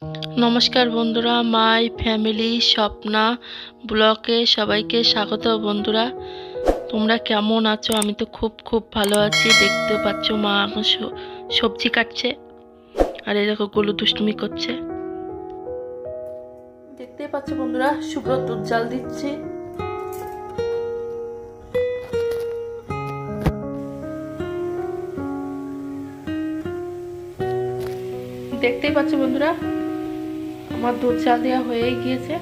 নমস্কার বন্ধুরা, my family Swapna ব্লগে সবাইকে স্বাগত। বন্ধুরা, তোমরা কেমন আছো? আমি তো খুব খুব ভালো আছি। দেখতে পাচ্ছ মা এখন সবজি কাটছে, আর এই দেখো গোলু দুষ্টুমি করছে। দেখতেই পাচ্ছ বন্ধুরা, শুভ্র দুধ জাল দিচ্ছি। দেখতেই পাচ্ছ বন্ধুরা, আমার দুধ জাল দেওয়া হয়ে গিয়েছে।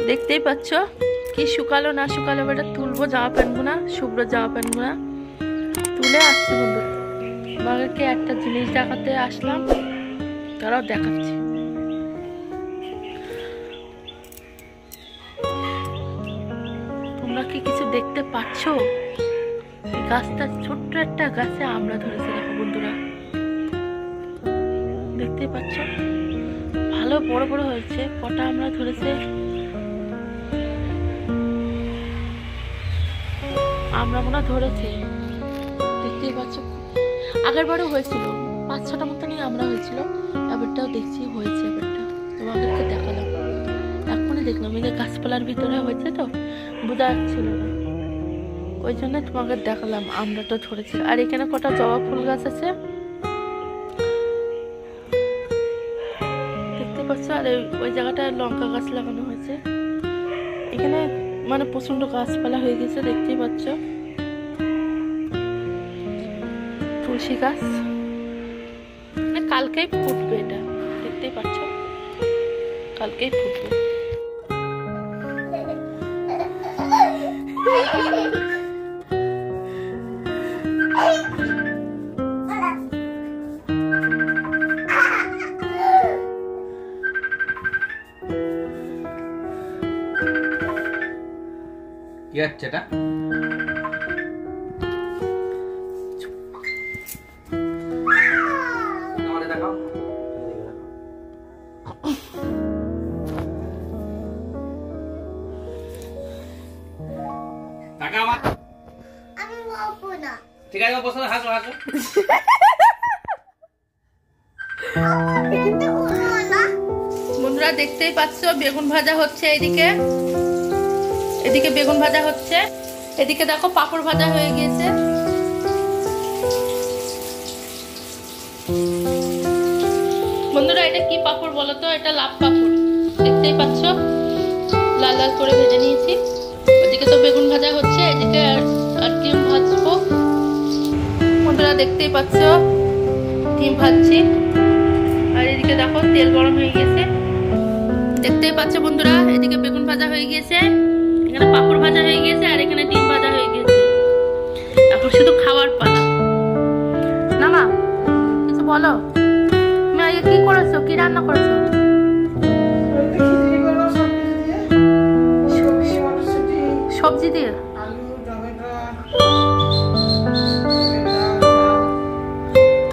দেখতেই পাচ্ছ কি শুকালো না শুকালো, এটা তুলবো জামা প্যান্টগুলো, শুভ্র জামা প্যান্টগুলো তুলে আসছে। বন্ধুরা, আমাকে একটা জিনিস দেখাতে আসলাম, তারাও দেখাচ্ছি। তোমরা কি কিছু দেখতে পাচ্ছ? গাছটা ছোট্ট একটা গাছে আমরা ধরেছে, দেখো বন্ধুরা, দেখতে পাচ্ছ ভালো বড় বড় হয়েছে। কটা আমরা ধরেছে, আমরা মনে ধরেছে। দেখতেই পাচ্ছ, আগের বারও হয়েছিল 5-6টা মতনই আমরা হয়েছিল, এবারটাও দেখছি হয়েছে। এবারটা তোমাদেরকে দেখালাম, এখনই দেখলাম। এই যে গাছপালার ভিতরে হয়েছে তো বোঝা যাচ্ছিল না, ওই জন্য তোমাকে দেখালাম। আমরা তো ধরেছি। আর এখানে কটা জবা ফুল গাছ আছে, দেখতে পাচ্ছ। আর ওই জায়গাটায় লঙ্কা গাছ লাগানো হয়েছে। এখানে মানে প্রচন্ড গাছপালা হয়ে গেছে, দেখতেই পাচ্ছ। তুলসী গাছ মানে কালকেই ফুটবে, এটা দেখতেই পাচ্ছ, কালকেই ফুটবে। কি হচ্ছে এটা? দেখাও। ঠিক আছে, বসে হাসো হাসো। বন্ধুরা, দেখতেই পাচ্ছ বেগুন ভাজা হচ্ছে। এদিকে বেগুন ভাজা হচ্ছে, এদিকে দেখো পাঁপড় ভাজা হয়ে গিয়েছে। বন্ধুরা, এটা কি পাঁপড় বলো তো? এটা লাভ পাঁপড়। দেখতেই পাচ্ছ লাল লাল করে ভেজে নিয়েছি। ওদিকে তো বেগুন ভাজা হচ্ছে, এদিকে আর ডিম ভাজবো। বন্ধুরা, দেখতেই পাচ্ছ ডিম ভাজছি, আর এদিকে দেখো তেল গরম হয়ে গেছে। দেখতেই পাচ্ছ বন্ধুরা, এদিকে বেগুন ভাজা হয়ে গিয়েছে, এখানে পাঁপড় ভাজা হয়ে গিয়েছে, আর এখানে ডিম ভাজা হয়ে গিয়েছে। এখন শুধু খাওয়ার পালা। না মা, কিছু বলো। তুমি আগে কি করেছো, কি রান্না করেছো? সবজি দিয়ে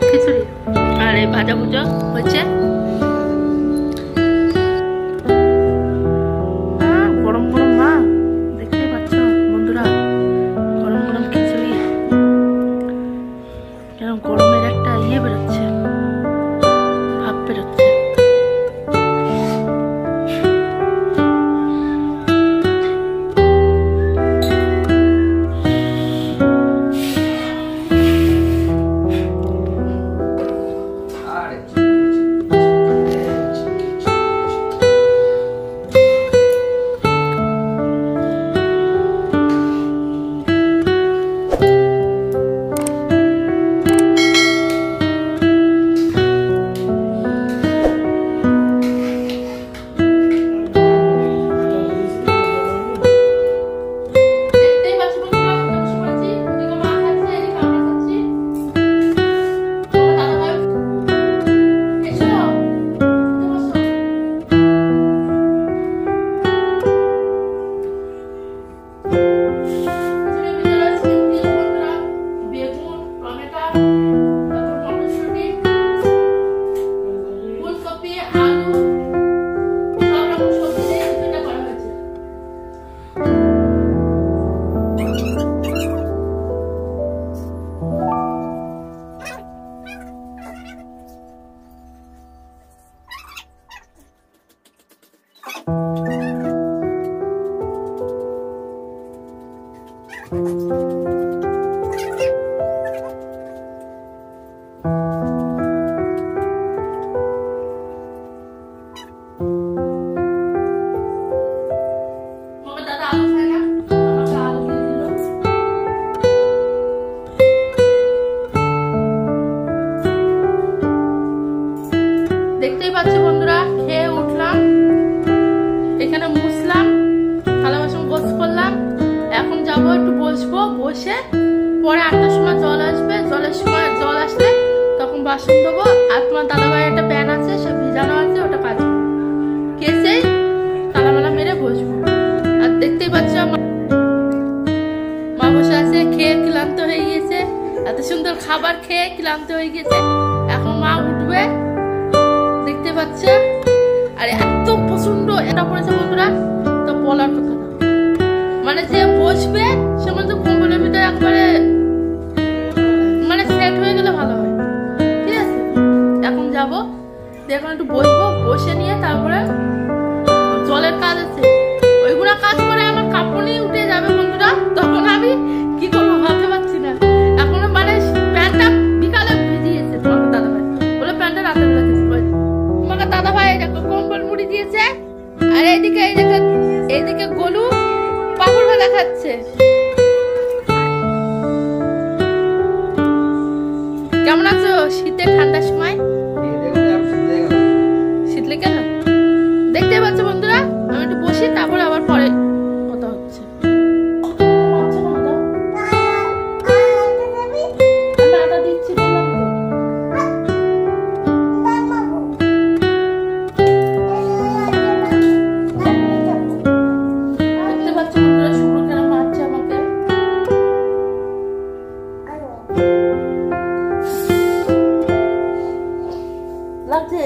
খিচুড়ি, আর এই ভাজা ভুজা হচ্ছে। গরম গরম মা, দেখতেই পাচ্ছ বন্ধুরা, গরম গরম খিচুড়ি। কেরম গরমের একটা ইয়ে বেরোচ্ছে, ভাব বেরোচ্ছে। জল আসবে, জলের সময় জল আসলে তখন বাসন ধোবো। আর তোমার দাদাভাই একটা প্যান আছে, সে ভিজানো আছে, ওটা কাচবো, কেসে তালামালা মেরে বসবো। আর দেখতেই পাচ্ছ মা বসে আছে, খেয়ে ক্লান্ত হয়ে গিয়েছে, এত সুন্দর খাবার খেয়ে ক্লান্ত হয়ে গেছে। এখন মা উঠবে, দেখতে পাচ্ছ। আর এত প্রচন্ড এটা পড়েছে বন্ধুরা, তো বলার কথা না। মানে যে বসবে সে মানে কম্বলের ভিতরে একবারে মানে সেট হয়ে গেলে ভালো হয়, ঠিক আছে। এখন যাবো, এখন একটু বসবো, বসে নিয়ে তারপরে জলের কাজ আছে, ওইগুলা কাজ করে আমার কাপড় নিয়ে উঠে যাবে বন্ধুরা। তখন আমি কি করবো ভাবতে পারছি না। এখন মানে প্যান্টটা বিকালে ভিজিয়েছে তোমাকে দাদাভাই, বলে প্যান্টটা রাতে ভিজাতে, তোমাকে দাদাভাই দেখো কম্বল মুড়ি দিয়েছে। আর এইদিকে গোলু পাপড় ভাজা খাচ্ছে। কেমন আছো শীতে ঠান্ডার সময়? শীতলে কেন দেখতে পাচ্ছ বন্ধুরা। আমি একটু বসি, তারপরে আবার পরে কথা হচ্ছে। দেখতে পাচ্ছ বন্ধুরা শুভ্র কেন মারছে আমাকে। লাগছে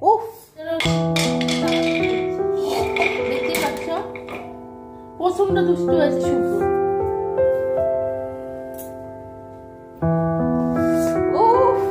উফ, দেখতে পাচ্ছ প্রচন্ড দুষ্টু হয়েছে শুভ্র। উফ,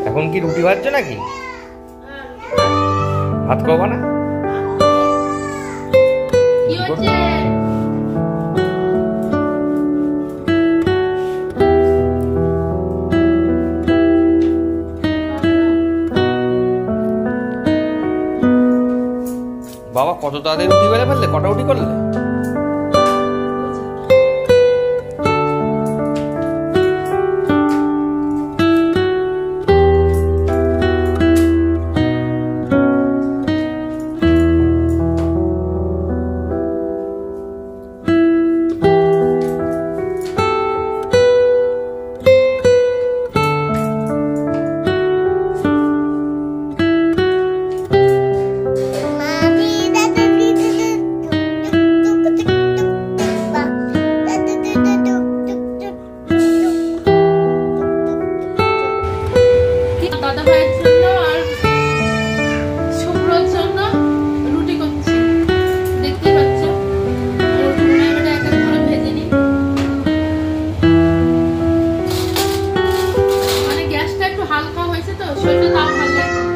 এখন কি রুটি ভাজছো নাকি? ভাত খাবো না? কি হচ্ছে? বাবা কত তাড়াতাড়ি রুটি বেলে ফেললে, কটা রুটি করলে? দাদাভাইয়ের জন্য আর শুভ্রর জন্য রুটি করছি, দেখতে পাচ্ছ। রুটিগুলো এক এক করে ভেজে নিই। মানে গ্যাসটা একটু হালকা হয়েছে তো, শরীরটা তাও ভালো লাগছে।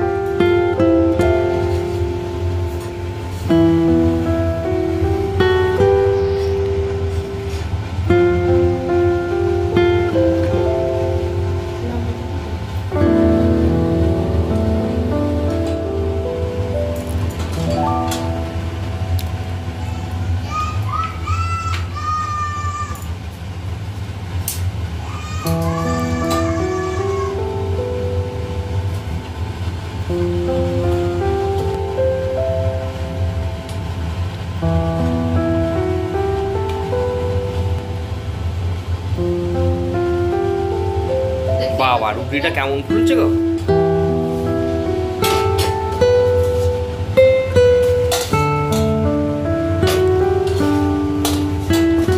বাবা রুটিটা কেমন ফুলছে গো।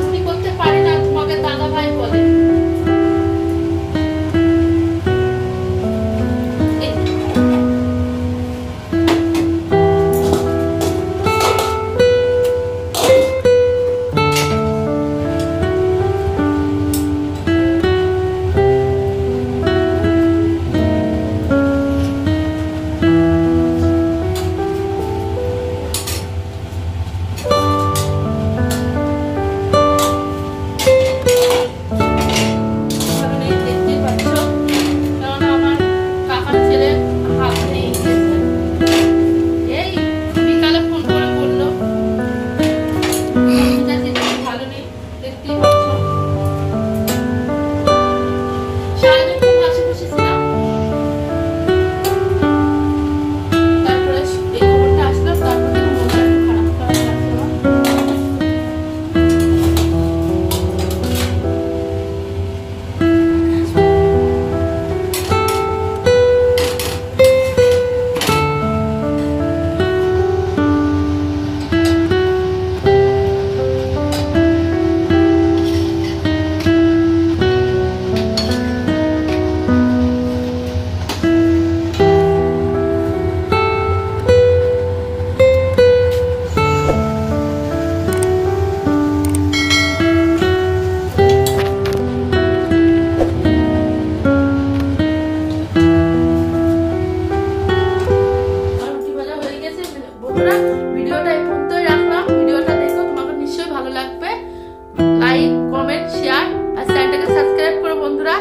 রুটি করতে পারি না, তোমাকে দাদাভাই বলে। ভিডিওটা এই পর্যন্তই রাখলাম। ভিডিওটা দেখো, তোমাকে নিশ্চয়ই ভালো লাগবে। লাইক, কমেন্ট, শেয়ার আর চ্যানেলটাকে সাবস্ক্রাইব করো বন্ধুরা।